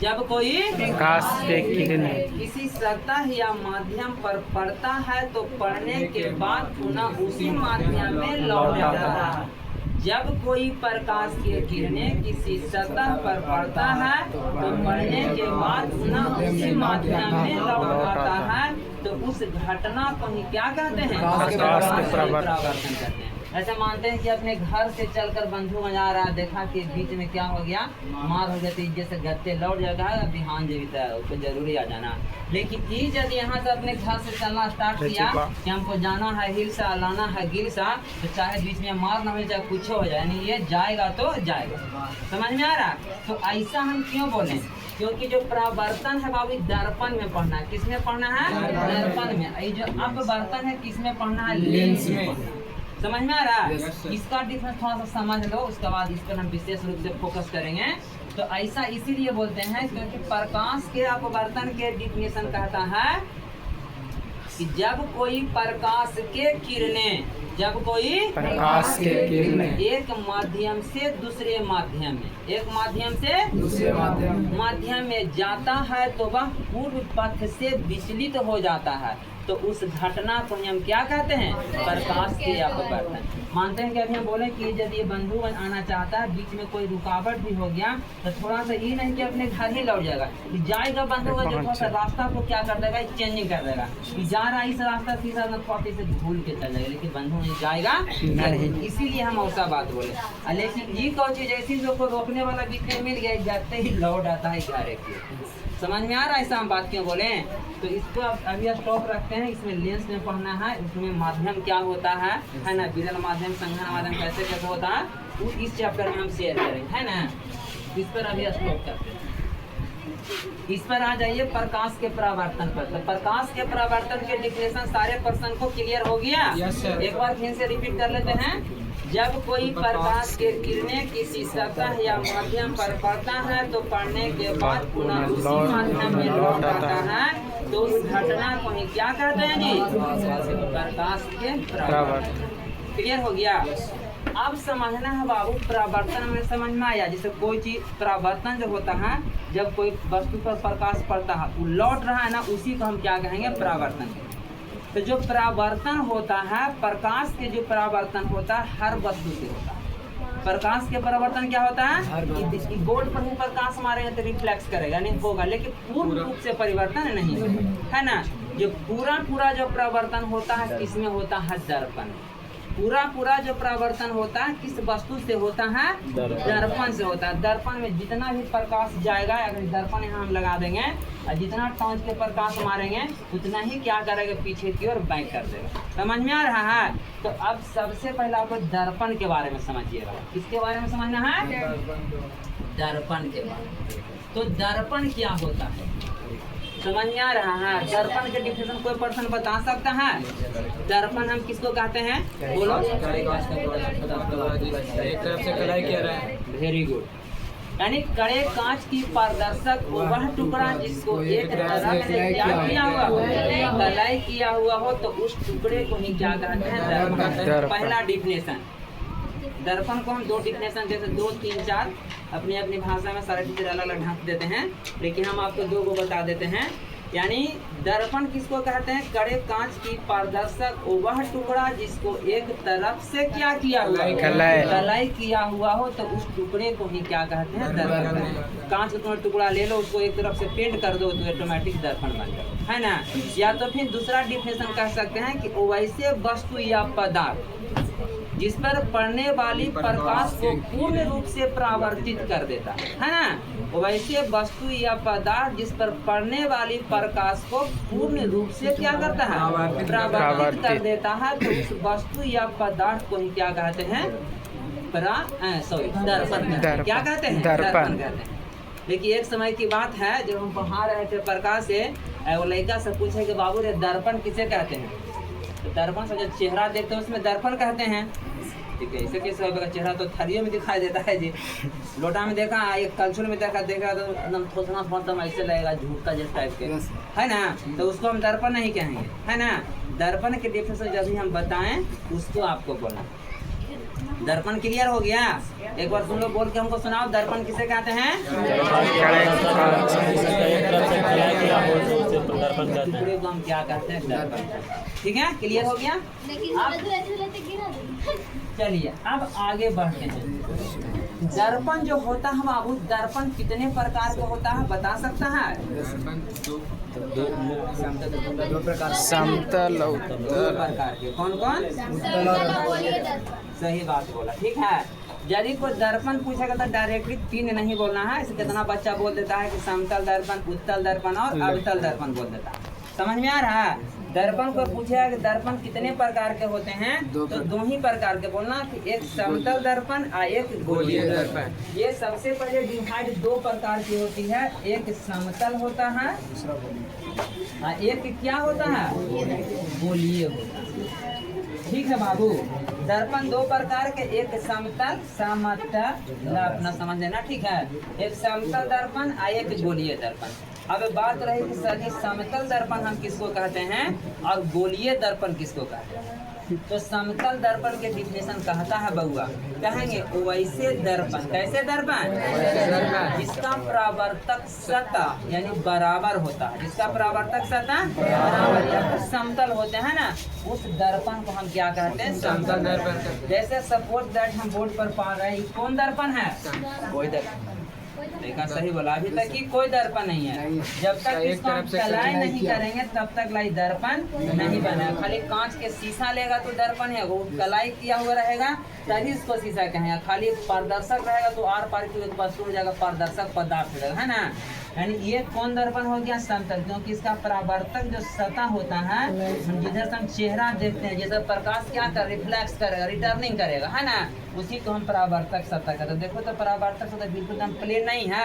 जब कोई प्रकाश के किरणें किसी सतह या माध्यम पर पड़ता है तो पड़ने के बाद पुनः उसी माध्यम में लौट जाता है। जब कोई प्रकाश की किरणें किसी सतह पर पड़ता है तो पड़ने के बाद पुनः उसी माध्यम में लौट आता है, तो उस घटना को ही क्या कहते हैं? प्रकाश के परावर्तन कहते हैं। ऐसे मानते हैं कि अपने घर से चलकर बंधु में जा रहा है, देखा कि बीच में क्या हो गया, मार हो जाती, जैसे गत्ते लौट जाएगा, बिहान जीविता है उसको जरूरी आ जाना। लेकिन ये यदि यहाँ से अपने घर से चलना स्टार्ट किया कि हमको जाना है हिलसा, लाना है गिरसा, तो चाहे बीच में मार ना हो चाहे कुछ हो जाए, यानी ये जाएगा तो जाएगा। समझ में आ रहा? तो ऐसा हम क्यों बोले? क्योंकि जो परावर्तन है बाबू दर्पण में पढ़ना है। किस में पढ़ना है? दर्पण में। ये जो अपवर्तन है किस में पढ़ना है? लेंस में। समझ में आ रहा है? इसका डिफरेंस थोड़ा सा समझ लो, उसके बाद इस पर हम विशेष रूप से फोकस करेंगे। तो ऐसा इसीलिए बोलते हैं क्योंकि प्रकाश के अपवर्तन के डिफिनेशन कहता है कि जब कोई प्रकाश के किरणें, जब कोई प्रकाश के किरणें एक माध्यम से दूसरे माध्यम में, एक माध्यम से दूसरे माध्यम में जाता है तो वह पूर्व पथ से विचलित हो जाता है, तो उस घटना को हम क्या कहते हैं? प्रकाश के अपवर्तन। मानते हैं कि अभी हम बोले कि यदि ये बंधु आना चाहता है, बीच में कोई रुकावट भी हो गया, तो थोड़ा सा ये नहीं कि अपने घर ही लौट जाएगा, जाएगा बंधु जो थोड़ा सा रास्ता को क्या कर देगा, चेंजिंग कर देगा, कि जा रहा है इस रास्ता सीधा न थोड़ा से भूल के चल जाएगा, लेकिन बंधु नहीं जाएगा नहीं। इसीलिए हम ऐसा बात बोले। लेकिन ये कौन चीज ऐसी जो को रोकने वाला बीच में मिल गया, जाते ही लौट आता है घर। समझ में आ रहा है ऐसा हम बात क्यों बोले? तो इसको अभी स्टॉप रखते हैं। इसमें लेंस में पढ़ना है, उसमें माध्यम क्या होता है ना, विरल माध्यम, संघन माध्यम कैसे कैसे होता है, वो इस चैप्टर में हम शेयर करेंगे, है ना। इस पर अभी स्टॉप करते हैं। इस पर आ जाइए प्रकाश के परावर्तन पर। तो प्रकाश के परावर्तन के डिफिनेशन सारे पर्सन को क्लियर हो गया? एक बार फिर से रिपीट कर लेते हैं। जब कोई प्रकाश के किरणें किसी सतह या माध्यम पर पड़ता है तो पड़ने के बाद पुनः उसी माध्यम में लौट आता है, तो उस घटना को ही क्या कहते हैं जी? प्रकाश के परावर्तन। क्लियर हो गया? अब समझना है बाबू, परावर्तन में समझ में आया? जैसे कोई चीज परावर्तन जो होता है, जब कोई वस्तु पर प्रकाश पड़ता है वो लौट रहा है ना, उसी को हम क्या कहेंगे? परावर्तन। तो जो परावर्तन होता है, प्रकाश के जो परावर्तन होता है हर वस्तु से होता है। प्रकाश के परावर्तन क्या होता है? गोल्ड पर ही प्रकाश मारेंगे तो रिफ्लेक्स करेगा, नहीं होगा, लेकिन पूर्ण रूप से परिवर्तन नहीं है ना। जो पूरा जो परावर्तन होता है किसमें होता है? दर्पण। पूरा जो परावर्तन होता है किस वस्तु से होता है? दर्पण से होता है। दर्पण में जितना भी प्रकाश जाएगा, अगर दर्पण यहाँ हम लगा देंगे और जितना टॉर्च के प्रकाश मारेंगे उतना ही क्या करेगा? पीछे की ओर बैक कर देगा। समझ में आ रहा है? तो अब सबसे पहले आपको दर्पण के बारे में समझिएगा। किसके बारे में समझना है? दर्पण के बारे में। तो दर्पण क्या होता है समझ में आ रहा है? दर्पण के डिफिनेशन कोई पर्सन बता सकता है? दर्पण हम किसको कहते हैं? बोलो। एक तरफ से कलाई किया रहा है। Very good. यानी कड़े कांच की पारदर्शक वह टुकड़ा जिसको एक तरफ से क्या किया हुआ, कलाई किया हुआ हो, तो उस टुकड़े को ही क्या कहते हैं? दर्पण। पहला डिफिनेशन। दर्पण को हम दो डिफिनेशन देते, 2, 3, 4 अपनी अपनी भाषा में सारे टीचर अलग अलग ढंग देते हैं, लेकिन हम आपको 2 को बता देते हैं। यानी दर्पण किसको कहते हैं? कड़े कांच की पारदर्शक वह टुकड़ा जिसको एक तरफ से क्या किया हुआ, कलाई किया हुआ हो, तो उस टुकड़े को ही क्या कहते हैं? दर्पण। कांच का टुकड़ा ले लो, उसको एक तरफ से पेंट कर दो तो ऑटोमेटिक दर्पण बन जाए, है ना। या तो फिर दूसरा डिफिनेशन कह सकते हैं कि वैसे वस्तु या पदार्थ जिस पर पड़ने वाली प्रकाश को पूर्ण रूप से परावर्तित कर देता है ना। वैसे वस्तु या पदार्थ जिस पर पड़ने वाली प्रकाश को पूर्ण रूप से क्या करता है, परावर्तित कर देता है, तो उस वस्तु या पदार्थ को ही क्या कहते हैं, दर्पण। क्या कहते हैं, दर्पण कहते हैं। देखिए एक समय की बात है, जब हम पढ़ा रहे थे प्रकाश से, वो लड़का से पूछे कि बाबू रे दर्पण किसे कहते हैं, तो दर्पण से जो चेहरा देखते हैं उसमें दर्पण कहते हैं। ठीक है, इसे कैसे होगा, चेहरा तो थरियों में दिखाई देता है जी, लोटा में देखा, एक कलछुल में देखा तो एकदम थोसना थोसना ऐसे लगेगा, झूठ का जैसे टाइप के, है ना, तो उसको हम दर्पण नहीं कहेंगे, है ना। दर्पण के डेफिनेशन जब भी हम बताएं उसको आपको बोलना। दर्पण क्लियर हो गया? एक बार तुम लोग बोल के हमको सुनाओ, दर्पण किसे कहते हैं? हम क्या कहते हैं, दर्पण। ठीक है, क्लियर हो गया? चलिए अब आगे बढ़ते हैं। दर्पण जो होता है बाबू, दर्पण कितने प्रकार का होता है बता सकता है? दो प्रकार, समतल, दो प्रकार के। कौन कौन? सही बात बोला, ठीक है। यदि कोई दर्पण पूछेगा तो डायरेक्टली तीन नहीं बोलना है। इसे कितना बच्चा बोल देता है कि समतल दर्पण, उत्तल दर्पण और अवतल दर्पण बोल देता है। समझ में आ रहा है? दर्पण को पूछेगा कि दर्पण कितने प्रकार के होते हैं, तो दो ही प्रकार के बोलना, कि एक समतल दर्पण और एक गोलीय दर्पण। ये सबसे पहले डिवाइड दो प्रकार की होती है, एक समतल होता है और एक क्या होता है, गोलीय होता है। ठीक है बाबू, दर्पण दो प्रकार के, एक समतल, समतल अपना समझ लेना, ठीक है। एक समतल दर्पण और एक गोलीय दर्पण। अब बात रही कि सर ये समतल दर्पण हम किसको कहते हैं और गोलीय दर्पण किसको कहते हैं। तो समतल दर्पण के डिफिनेशन कहता है बउआ, कहेंगे वैसे दर्पण, कैसे दर्पण, जिसका परावर्तक सतह यानी बराबर होता है, जिसका परावर्तक सतह बराबर या फिर समतल होते हैं ना, उस दर्पण को हम क्या कहते हैं, समतल दर्पण। जैसे सपोज दैट हम बोर्ड पर पा रहे हैं, कौन दर्पण है, कोई दर्पण। देखा, सही बोला, अभी तक की कोई दर्पण नहीं है। जब तक इसको हम चलाई नहीं करेंगे तब तक लाई दर्पण नहीं बना। खाली कांच के शीशा लेगा तो दर्पण है, वो कलाई किया हुआ रहेगा तभी इसको शीशा कहेंगे। खाली पारदर्शक रहेगा तो आर पार की वस्तु हो जाएगा, पारदर्शक पदार्थ रहेगा, है ना। यानी ये कौन दर्पण हो गया, समतल, क्योंकि इसका परावर्तक जो सतह होता है, जिधर से हम चेहरा देखते हैं, जैसे प्रकाश क्या कर रिफ्लेक्स करेगा, रिटर्निंग करेगा, है ना, उसी को हम परावर्तक सतह कहते हैं। देखो तो परावर्तक सतह बिल्कुल एकदम प्लेन नहीं है,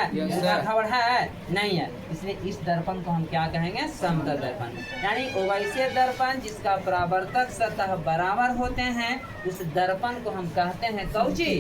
खबर है नहीं है, इसलिए इस दर्पण को हम क्या कहेंगे, समतल दर्पण। यानी वैसे दर्पण जिसका परावर्तक सतह बराबर होते हैं, उस दर्पण को हम कहते हैं कौची,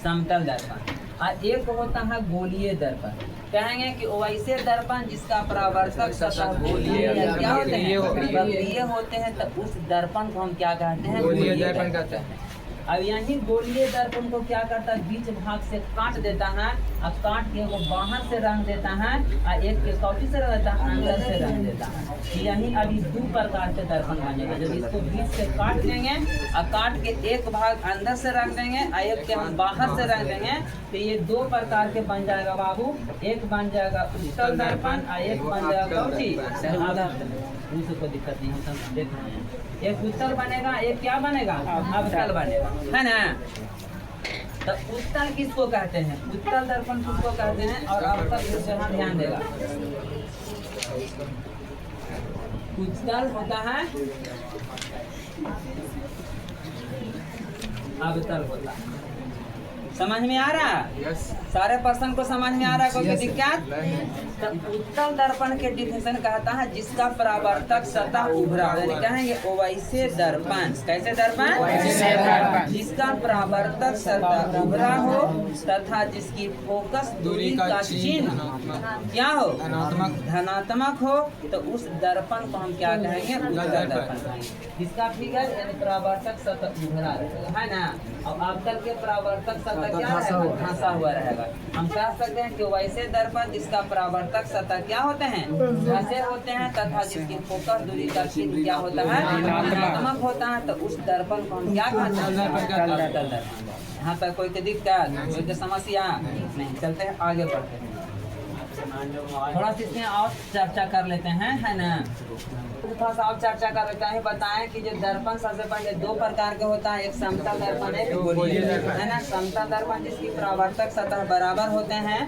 समतल दर्पण। और एक होता है गोलीय दर्पण, कहेंगे कि वैसे दर्पण जिसका परावर्तक सतह गोलीय या क्या होते हैं, वक्रीय होते हैं, तो उस दर्पण को हम क्या कहते हैं, गोलीय दर्पण कहते हैं। अब यही गोलीय दर्पण को क्या करता है, बीच भाग से काट देता है और काट के वो बाहर से रंग देता है और एक के कॉपी से रंग देता है, अंदर से रंग देता है। यही अभी दो प्रकार के दर्पण बनेगा। जब इसको बीच से काट देंगे और काट के एक भाग अंदर से रंग देंगे और एक के हम बाहर से रंग देंगे, तो ये दो प्रकार के बन जाएगा बाबू। एक बन जाएगा उत्तल दर्पण और एक बन जाएगा कोई दिक्कत नहीं, हम सब देख रहे हैं। एक उत्तल बनेगा, एक क्या बनेगा, अवतल बनेगा, है ना। तो उत्तल किसको कहते हैं, उत्तल दर्पण किसको कहते हैं, और अवतल किसको, यहाँ ध्यान देगा। उत्तल होता है, अवतल होता है। समझ में आ रहा है? यस। सारे पर्सन को समझ में आ रहा है, कोई दिक्कत? तो उत्तल दर्पण के डिफिनेशन कहता है जिसका परावर्तक सतह उभरा, यानी कहेंगे वैसे दर्पण, कैसे दर्पण, जिसका परावर्तक सतह उभरा हो तथा जिसकी फोकस दूरी का चिन्ह क्या हो, धनात्मक हो, तो उस दर्पण को हम क्या कहेंगे, उत्तल दर्पण कहेंगे। जिसका फिगर यानी परावर्तक सतह उभरा रहेगा, है ना। और अवतल के परावर्तक सतह क्या रहेगा, धंसा हुआ रहेगा। हम कह सकते हैं कि वैसे दर्पण जिसका परावर्तक सतह क्या होते हैं, धंसे होते हैं, तथा जिसकी फोकस दूरी का चिन्ह क्या होता है, धनात्मक होता है, तो उस दर्पण को हम क्या कहते हैं, अवतल दर्पण। यहाँ तक कोई दिक्कत, कोई समस्या नहीं, चलते हैं आगे बढ़ते हैं। थोड़ा सा इसमें और चर्चा कर लेते हैं, है ना। तो थोड़ा सा और चर्चा कर लेते हैं। बताएं कि जो दर्पण सबसे पहले दो प्रकार के होता है, एक समतल दर्पण है, एक गोलीय दर्पण, है ना। समतल दर्पण जिसकी परावर्तक सतह बराबर होते हैं,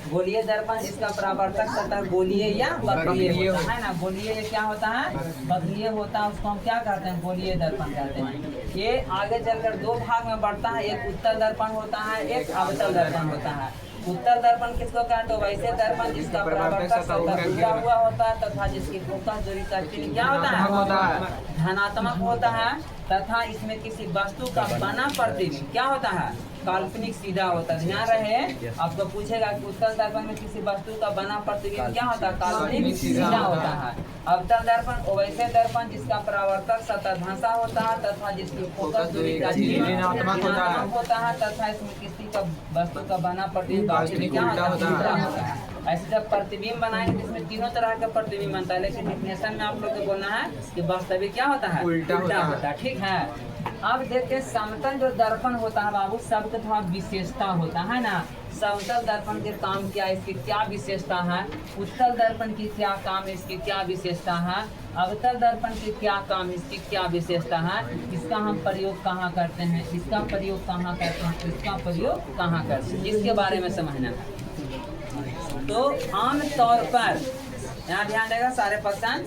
गोलीय दर्पण जिसका परावर्तक सतह गोलीय या वक्रीय होता है ना। गोलीय क्या होता है, वक्रीय होता है, उसको हम क्या कहते हैं, गोलीय दर्पण कहते हैं। ये आगे चलकर दो भाग में बढ़ता है, एक उत्तल दर्पण होता है, एक अवतल दर्पण होता है। उत्तर दर्पण किसको कहते हैं, वैसे दर्पण जिसका परावर्तक सतह झुका हुआ होता है तथा जिसकी फोकस दूरी का चिन्ह क्या होता है, धनात्मक होता है, तथा इसमें किसी वस्तु का बना प्रतिबिंब क्या होता है, काल्पनिक सीधा होता है। ध्यान रहे, आपको पूछेगा कि उत्तल दर्पण में किसी वस्तु का बना प्रतिबिंब क्या होता है, काल्पनिक सीधा होता है। अवतल दर्पण वैसे दर्पण जिसका परावर्तक सतह धंसा होता है तथा जिसकी फोकस दूरी का चिन्ह ऋणात्मक होता है, तथा इसमें किसी का वस्तु का बना प्रतिबिंब क्या होता है। ऐसे जब प्रतिबिंब बनाएंगे जिसमें तीनों तरह का प्रतिबिंब बनता है, लेकिन डिफिनेशन में आप लोग को बोलना है कि वास्तविक क्या होता है, उल्टा होता है। ठीक है, अब देखते समतल जो दर्पण होता है बाबू, सबके थोड़ा विशेषता होता है ना। समतल दर्पण के काम क्या, इसकी क्या विशेषता है, उत्तल दर्पण की क्या काम, इसकी क्या विशेषता है, अवतल दर्पण की क्या काम, इसकी क्या विशेषता है, इसका हम प्रयोग कहाँ करते हैं, इसका प्रयोग कहाँ करते हैं, इसका प्रयोग कहाँ करते हैं, इसके बारे में समझना है। तो आम तौर पर यहाँ ध्यान देगा सारे पर्सन,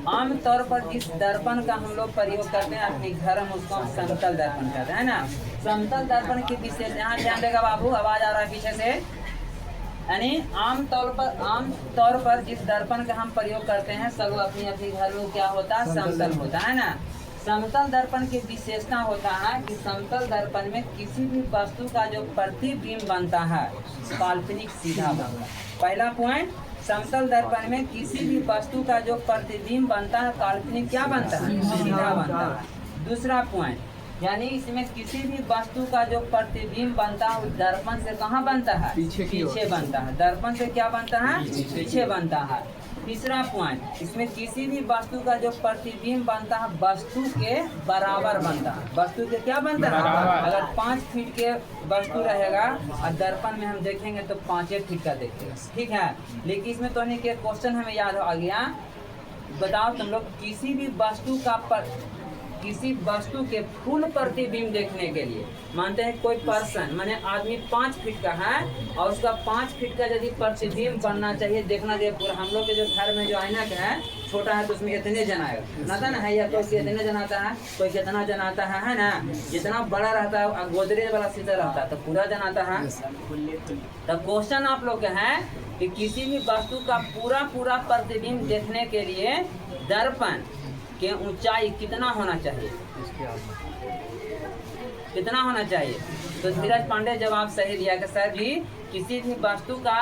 आम तौर पर जिस दर्पण का हम लोग प्रयोग करते हैं अपने घर में उसको हम समतल दर्पण कहते हैं ना। समतल दर्पण की विशेष, यहाँ ध्यान देगा बाबू, आवाज आ रहा है पीछे से। यानी आम तौर पर जिस दर्पण का हम प्रयोग करते हैं सब अपनी अपनी घर में क्या होता है, समतल होता है ना। समतल दर्पण की विशेषता होता है कि समतल दर्पण में किसी भी वस्तु का जो प्रतिबिंब बनता है काल्पनिक सीधा बनता है। पहला पॉइंट, समतल दर्पण में किसी भी वस्तु का जो प्रतिबिंब बनता है काल्पनिक क्या बनता है, सीधा बनता है। दूसरा पॉइंट, यानी इसमें किसी भी वस्तु का जो प्रतिबिंब बनता है वो दर्पण से कहाँ बनता है, पीछे बनता है। दर्पण से क्या बनता है, पीछे बनता है। तीसरा पॉइंट, इसमें किसी भी वस्तु का जो प्रतिबिंब बनता है वस्तु के बराबर बनता है। वस्तु के क्या बनता है, अगर 5 फीट के वस्तु रहेगा और दर्पण में हम देखेंगे तो 5 फीट का देखेगा। ठीक है, लेकिन इसमें तो नहीं, क्वेश्चन हमें याद आ गया। बताओ तुम लोग, किसी वस्तु के फुल प्रतिबिंब देखने के लिए, मानते हैं कोई पर्सन माने आदमी 5 फीट का है और उसका 5 फीट का यदि प्रतिबिंब बनना चाहिए, देखना चाहिए पूरा। हम लोग के जो घर में जो ऐनक है छोटा है तो उसमें इतने जन आएगा ना है, या कोई कितने जन आता है, कोई कितना जन आता है ना। जितना बड़ा रहता है गोदरेज वाला शीशा रहता है तो पूरा जन आता है। तो क्वेश्चन आप लोग के है कि किसी भी वस्तु का पूरा प्रतिबिंब देखने के लिए दर्पण के ऊंचाई कितना होना चाहिए, कितना होना चाहिए। तो धीरज पांडे जवाब सही दिया कि सर जी किसी भी वस्तु का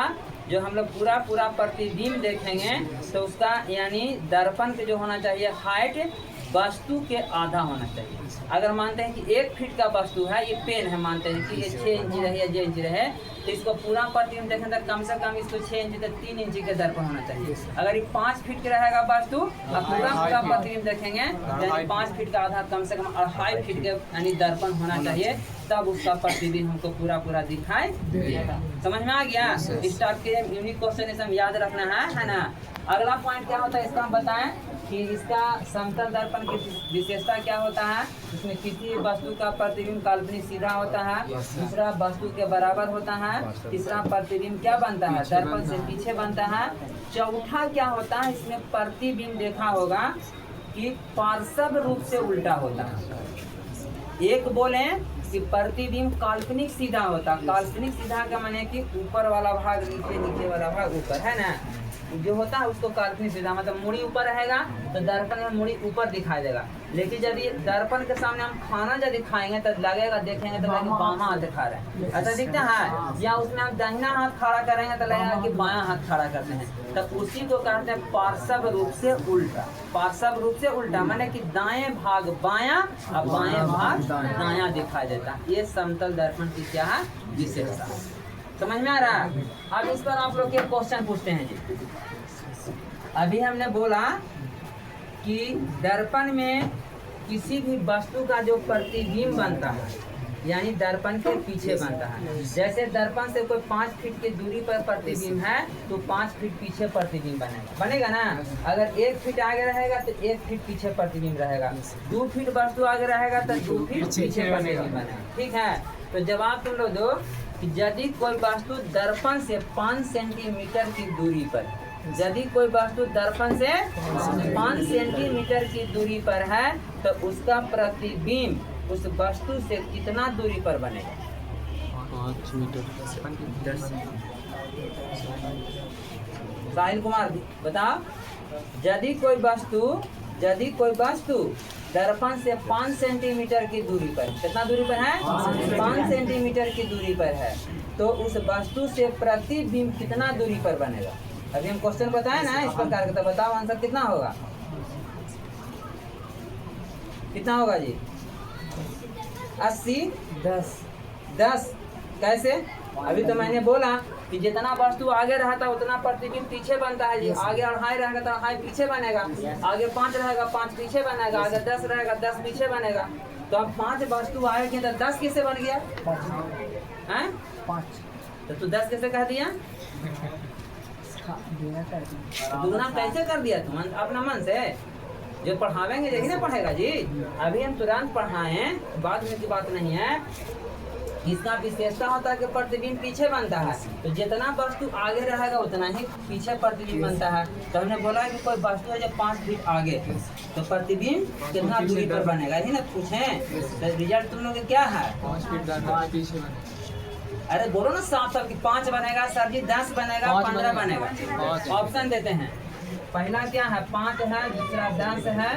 जो हम लोग पूरा प्रतिबिंब देखेंगे तो उसका यानी दर्पण के जो होना चाहिए हाइट वस्तु के आधा होना चाहिए। अगर मानते हैं कि 1 फीट का वस्तु है, ये पेन है, मानते हैं कि ये 6 इंच रहे या 6 इंच रहे, तो इसको पूरा प्रतिबिंब देखें तो कम से कम इसको 6 इंच से 3 इंच के दर्पण होना चाहिए। अगर ये 5 फीट का रहेगा वस्तु और पूरा प्रतिबिंब देखेंगे यानी 5 फीट का आधा कम से कम 2.5 फीट के यानी दर्पण होना चाहिए, तब उसका प्रतिबिंब हमको पूरा दिखाई देगा। समझ में आ गया। इस टाइप के यूनिक क्वेश्चन हम याद रखना है ना। अगला पॉइंट क्या होता है इसका हम बताएं कि इसका समतल दर्पण की विशेषता क्या होता है। इसमें किसी वस्तु का प्रतिबिंब काल्पनिक सीधा होता है, दूसरा वस्तु के बराबर होता है, तीसरा प्रतिबिंब क्या बनता है, दर्पण से पीछे बनता है, चौथा क्या होता है इसमें प्रतिबिंब देखा होगा कि पार्श्व रूप से उल्टा होता है। एक बोले कि प्रतिबिंब काल्पनिक सीधा होता है। काल्पनिक सीधा का माने कि ऊपर वाला भाग नीचे, नीचे वाला भाग ऊपर, है ना। जो होता है उसको काल्पनिक सीधा मतलब मुड़ी ऊपर रहेगा तो दर्पण में मुड़ी ऊपर दिखाई देगा। लेकिन जब ये दर्पण के सामने हम खाना जब दिखाएंगे तो लगेगा, देखेंगे तो लगेगा बामा हाथ दिखा रहे हैं, ऐसा दिखता है। या उसमें हम दाहिना हाथ खड़ा करेंगे तो लगेगा कि बायां हाथ खड़ा करते हैं। तो उसी को कहते हैं पार्श्व रूप से उल्टा। पार्श्व रूप से उल्टा माने कि दाएं भाग बायां और बाएं भाग दायां दिखाई देता है। ये समतल दर्पण की क्या है विशेषता। समझ में आ रहा है। अब इस पर आप लोग के क्वेश्चन पूछते हैं जी। अभी हमने बोला कि दर्पण में किसी भी वस्तु का जो प्रतिबिंब बनता है यानी दर्पण के पीछे बनता है। जैसे दर्पण से कोई 5 फीट की दूरी पर प्रतिबिंब है तो 5 फीट पीछे प्रतिबिंब बनेगा ना। अगर 1 फीट आगे रहेगा तो 1 फीट पीछे प्रतिबिंब रहेगा। 2 फीट वस्तु आगे रहेगा तो 2 फीट पीछे प्रतिबिंब बनेगा। ठीक है, तो जवाब तुम लोग दो कि यदि कोई वस्तु दर्पण से 5 सेंटीमीटर की दूरी पर, यदि कोई वस्तु दर्पण से 5 सेंटीमीटर की दूरी पर है तो उसका प्रतिबिंब उस वस्तु से कितना दूरी पर बनेगा? 5 मीटर। साहिल कुमार बताओ, यदि कोई वस्तु दर्पण से 5 सेंटीमीटर की दूरी पर, कितना दूरी पर है? 5 सेंटीमीटर की दूरी पर है तो उस वस्तु से प्रतिबिंब कितना दूरी पर बनेगा? अभी हम क्वेश्चन बताए ना इस प्रकार का, तो बताओ आंसर कितना होगा? कितना होगा जी? 80 10 कैसे? अभी तो मैंने बोला कि जितना वस्तु आगे रहता है उतना प्रतिबिंब पीछे बनता है जी। आगे अढ़ाई रहेगा तो अढ़ाई पीछे बनेगा, आगे 5 रहेगा 5 पीछे बनेगा, आगे 10 रहेगा 10 पीछे बनेगा। तो अब 5 वस्तु आगे की तो 10 कैसे बन गया? 5 तो तू 10 कैसे कह दिया? दुगना कैसे कर दिया तुम अपना मन से? जो पढ़ावेंगे यही ना पढ़ेगा जी। अभी हम तुरंत पढ़ाएं, बाद में की बात नहीं है। इसका विशेषता होता है कि प्रतिबिंब पीछे बनता है, तो जितना वस्तु आगे रहेगा उतना ही पीछे प्रतिबिंब बनता है। तो हमने बोला कि कोई वस्तु है जब 5 फीट आगे तो प्रतिबिंब कितना दूरी पर बनेगा, यही ना पूछें। तो रिजल्ट तुम लोग का क्या है? 5 फीट पीछे। अरे बोलो ना साफ साफ कि 5 बनेगा सर जी, 10 बनेगा, 15 बनेगा। ऑप्शन देते हैं। पहला क्या है? 5 है, दूसरा 10 है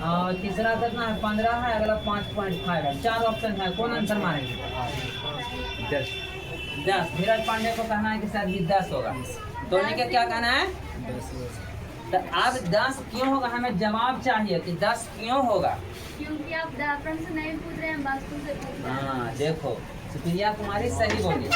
और तीसरा कितना है? 15 है, अगला 5.5 है। 4 ऑप्शन है, कौन आंसर मारेंगे? 10। धीरज पांडे को कहना है कि सर जी 10 होगा। धोनी का क्या कहना है? तो अब 10 क्यों होगा? हमें जवाब चाहिए कि 10 क्यों होगा। क्योंकि आप दर्पण से नहीं पूछ रहे हैं, वास्तु से पूछ रहे हैं। हाँ देखो सुप्रिया कुमारी सही बोली,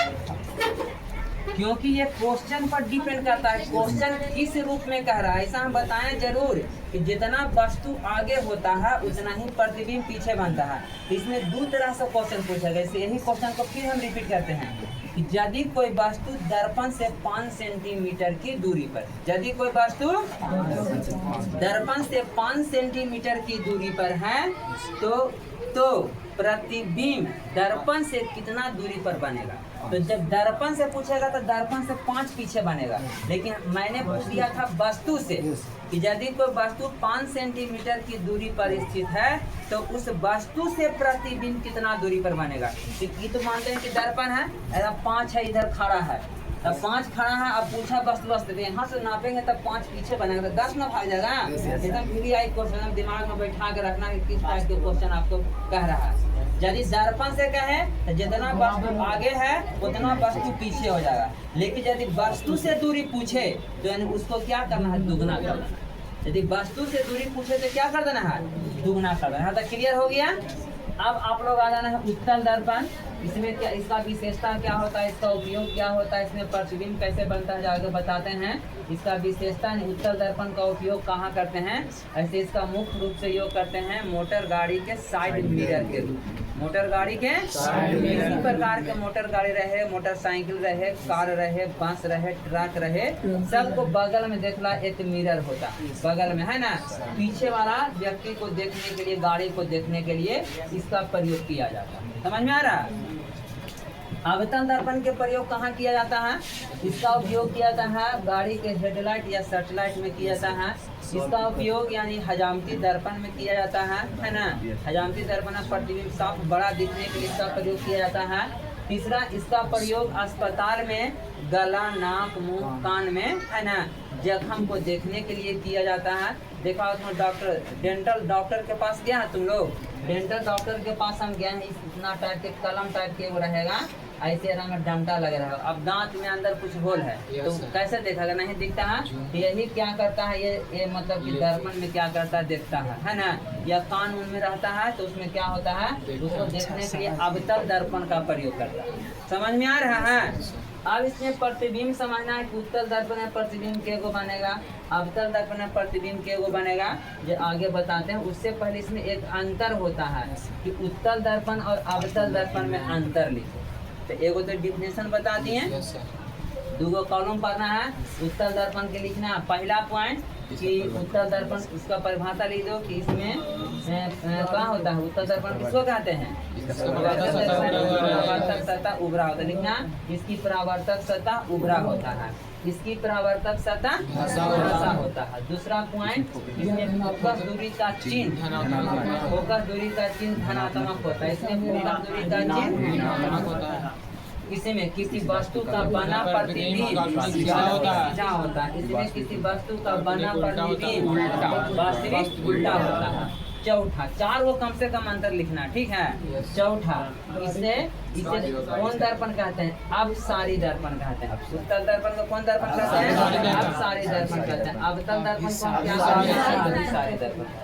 क्योंकि ये क्वेश्चन पर डिपेंड करता है, क्वेश्चन किस रूप में कह रहा है। ऐसा हम बताएं जरूर कि जितना वस्तु आगे होता है उतना ही प्रतिबिंब पीछे बनता है। इसमें 2 तरह से क्वेश्चन पूछेगा। इसे यही क्वेश्चन को फिर हम रिपीट करते हैं कि यदि कोई वस्तु दर्पण से 5 सेंटीमीटर की दूरी पर, यदि कोई वस्तु दर्पण से 5 सेंटीमीटर की दूरी पर है तो प्रतिबिंब दर्पण से कितना दूरी पर बनेगा। तो जब दर्पण से पूछेगा तो दर्पण से 5 पीछे बनेगा, लेकिन मैंने पूछ दिया था वस्तु से कि यदि कोई वस्तु 5 सेंटीमीटर की दूरी पर स्थित है तो उस वस्तु से प्रतिबिंब कितना दूरी पर बनेगा। ये तो मानते हैं कि दर्पण है, ऐसा 5 है, इधर खड़ा है, तब 5 खड़ा है। अब पूछा वस्तु यहाँ से नापेंगे तब 5 पीछे बनेगा तो 10 ना भाग जाएगा। एकदम फिर आई क्वेश्चन दिमाग में बैठा के रखना कि किस टाइप के क्वेश्चन आपको कह रहा है। यदि दर्पण से कहे तो जितना वस्तु आगे है उतना वस्तु पीछे हो जाएगा, लेकिन यदि वस्तु से दूरी पूछे तो यानी उसको क्या करना है? दुगना करना है। यदि वस्तु से दूरी पूछे तो क्या कर देना है? दुगना कर देना है। तो क्लियर हो गया। अब आप लोग आ जाना है उत्तल दर्पण। इसमें क्या, इसका विशेषता क्या होता है, इसका उपयोग क्या होता है, इसमें प्रतिबिंब कैसे बनता है, आगे बताते हैं। इसका विशेषता उत्तल दर्पण का उपयोग कहाँ करते हैं? ऐसे इसका मुख्य रूप से उपयोग करते हैं मोटर गाड़ी के साइड मिरर के रूप। मोटर गाड़ी के किसी प्रकार के मोटर गाड़ी रहे, मोटरसाइकिल रहे, कार रहे, बस रहे, ट्रक रहे, सबको बगल में देखला एक मिरर होता है, बगल में है ना। पीछे वाला व्यक्ति को देखने के लिए, गाड़ी को देखने के लिए इसका प्रयोग किया जाता है। समझ में आ रहा है? अवतल दर्पण के प्रयोग कहाँ किया जाता है? इसका उपयोग किया जाता है गाड़ी के हेडलाइट या सर्चलाइट में किया जाता है। इसका उपयोग यानी हजामती दर्पण में किया जाता है ना। हजामती दर्पण में प्रतिबिंब साफ बड़ा दिखने के लिए इसका प्रयोग किया जाता है। तीसरा, इसका प्रयोग अस्पताल में गला, नाक, मुंह, कान में है ना जख्म को देखने के लिए किया जाता है। देखा हो तुम डॉक्टर, डेंटल डॉक्टर के पास गया है तुम लोग? डेंटल डॉक्टर के पास हम गए हैं, इतना टाइप के कलम टाइप के वो रहेगा, ऐसे रंग डंटा लगे रहेगा। अब दांत में अंदर कुछ होल है तो कैसे देखेगा? नहीं दिखता है। यही क्या करता है ये मतलब कि दर्पण में क्या करता है? देखता है ना। या कान उन में रहता है तो उसमें क्या होता है? उसको देखने के लिए अवतल दर्पण का प्रयोग करता है। समझ में आ रहा है? अब इसमें प्रतिबिंब समझना है कि उत्तल दर्पण में प्रतिबिंब के को बनेगा, अवतल दर्पण में प्रतिबिंब के को बनेगा, जो आगे बताते हैं। उससे पहले इसमें एक अंतर होता है कि उत्तल दर्पण और अवतल दर्पण में अंतर लिखो। तो एगो तो डिफिनेशन बता दिए, दूगो कॉलम पढ़ना है। उत्तल दर्पण के लिखना है पहला पॉइंट कि उत्तल दर्पण, उसका परिभाषा लिख दो कि इसमें कहाँ होता है उत्तल दर्पण, किसको कहते हैं? परावर्तक सतह उभरा होता है। लिखना इसकी परावर्तक सतह उभरा होता है, इसकी परावर्तक सतह धंसा होता है। दूसरा पॉइंट, इसमें फोकस दूरी का चिन्ह, फोकस दूरी का चिन्ह धनात्मक होता है। इसमें फोकस दूरी का चिन्ह इसमें किसी वस्तु का बना प्रतिबिंब सीधा होता है, इसमें किसी वस्तु का बना प्रतिबिंब वास्तविक उल्टा होता है। चौथा, चार वो कम से कम अंतर लिखना, ठीक है। चौथा, इसे कौन दर्पण कहते हैं? अपसारी दर्पण कहते हैं। उत्तल दर्पण को कौन दर्पण कहते हैं? अपसारी दर्पण कहते हैं। अवतल दर्पण को क्या कहते हैं? अभिसारी दर्पण।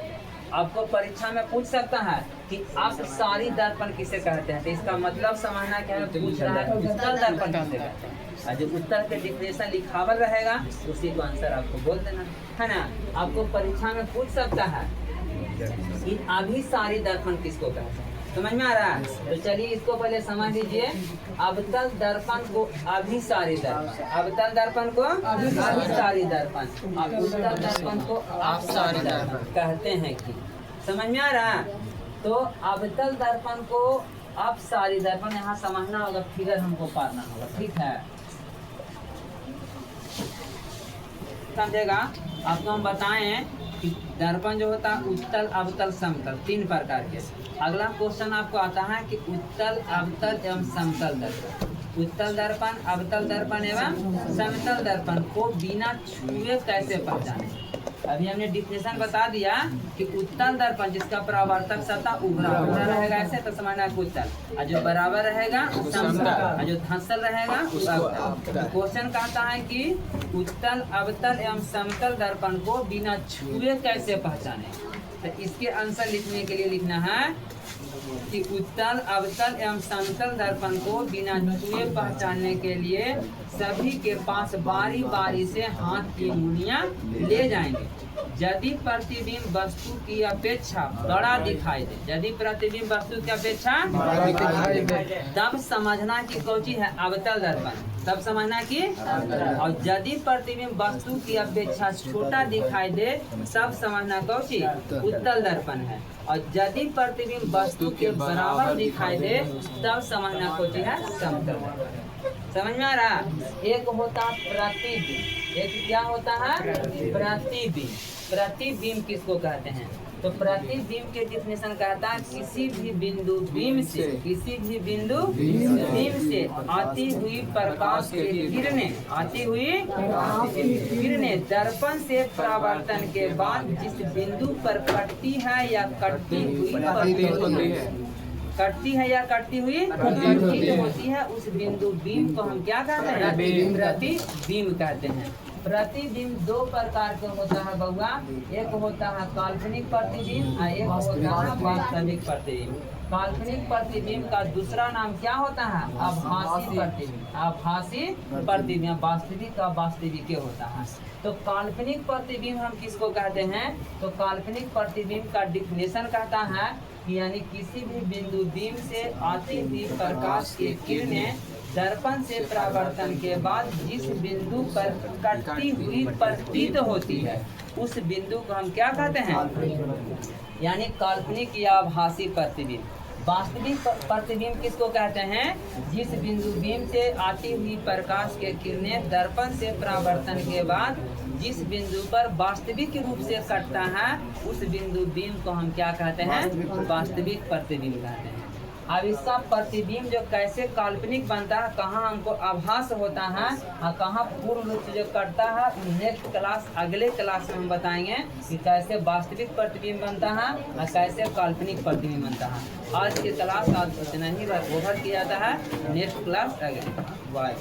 आपको परीक्षा में पूछ सकता है कि अपसारी दर्पण किसे कहते हैं, तो इसका मतलब समझना क्या है, पूछ रहा है उत्तल दर्पण किसे कहते हैं। और जो उत्तर के डिफिनेशन लिखावल रहेगा उसी को आंसर आपको बोल देना है ना। आपको परीक्षा में पूछ सकता है कि अभिसारी दर्पण किसको कहते हैं, समझ में आ रहा है? तो चलिए इसको पहले समझ लीजिए। अवतल दर्पण को अभिसारी दर्पण, अवतल दर्पण को अभिसारी दर्पण, उत्तल दर्पण को अपसारी दर्पण कहते हैं कि, समझ में आ रहा है? तो अवतल दर्पण को अपसारी दर्पण यहाँ समझना होगा, फिगर हमको पाना होगा, ठीक है। समझेगा? आपको हम बताएं कि दर्पण जो होता है उत्तल, अवतल, समतल, तीन प्रकार के। अगला क्वेश्चन आपको आता है कि उत्तल, अवतल एवं समतल दर्पण, उत्तल दर्पण, अवतल दर्पण एवं समतल दर्पण को बिना छुए कैसे पहचाने। अभी हमने डिफिनेशन बता दिया कि उत्तल दर्पण जिसका परावर्तक सतह उभरा रहेगा ऐसे, तो समझना है उत्तल, और जो बराबर रहेगा समतल, और जो धंसल रहेगा अवतल। क्वेश्चन कहता है कि उत्तल, अवतल एवं समतल दर्पण को बिना छुए कैसे पहचाने। तो इसके आंसर लिखने के लिए लिखना है कि उत्तल, अवतल एवं समतल दर्पण को बिना छुए पहचानने के लिए सभी के पास बारी बारी से हाथ की उंगलियां ले जाएंगे। यदि प्रतिबिंब वस्तु की अपेक्षा बड़ा दिखाई दे, यदि प्रतिबिंब वस्तु की अपेक्षा तब समझना कि कौन चीज है अवतल दर्पण, तब समझना कि, और यदि प्रतिबिंब वस्तु की अपेक्षा छोटा दिखाई दे सब समझना कौन चीज उत्तल दर्पण है, और यदि प्रतिबिंब वस्तु के बराबर दिखाई दे तब समझना कौन चीज है समतल दर्पण। समझ में आ रहा? एक होता प्रतिबिंब, एक क्या होता है प्रतिबिंब। प्रतिबिंब किसको कहते हैं? तो प्रतिबिंब के डिफिनेशन कहता है किसी भी बिंदु बीम से, किसी भी बिंदु बीम से आती हुई प्रकाश के किरणें, आती हुई किरणें दर्पण से परावर्तन के बाद जिस बिंदु पर कटती है या कटती हुई कटती है या कटती हुई प्रतीत होती है, उस बिंदु बीम को हम क्या कहते हैं? प्रतिबिंब कहते हैं। प्रतिबिंब दो प्रकार के होता है बउआ, एक होता है काल्पनिक प्रतिबिंब और एक होता है वास्तविक प्रतिबिंब। काल्पनिक प्रतिबिंब का दूसरा नाम क्या होता है? आभासी प्रतिबिंब, आभासी प्रतिबिंब, वास्तविक का वास्तविक होता है। तो काल्पनिक प्रतिबिंब हम किसको कहते हैं? तो काल्पनिक प्रतिबिंब का डिफिनेशन कहता है कि यानी किसी भी बिंदु बीम से आती हुई प्रकाश की किरणें दर्पण से परावर्तन के बाद जिस बिंदु पर कटती हुई प्रतीत होती है उस बिंदु को हम क्या कहते हैं? यानी काल्पनिक या आभासी प्रतिबिंब। वास्तविक प्रतिबिंब किसको कहते हैं? जिस बिंदु बीम से आती हुई प्रकाश के किरणें दर्पण से परावर्तन के बाद जिस बिंदु पर वास्तविक रूप से कटता है उस बिंदु बीम को हम क्या कहते हैं? वास्तविक प्रतिबिंब कहते हैं। अब इसका प्रतिबिंब जो कैसे काल्पनिक बनता है, कहाँ हमको आभास होता है और कहाँ पूर्ण रूप से जो कटता है, नेक्स्ट क्लास, अगले क्लास में हम बताएंगे कि कैसे वास्तविक प्रतिबिंब बनता है और कैसे काल्पनिक प्रतिबिंब बनता है। आज की क्लास आज इतना ही ओवर किया जाता है, नेक्स्ट क्लास अगले। बाय।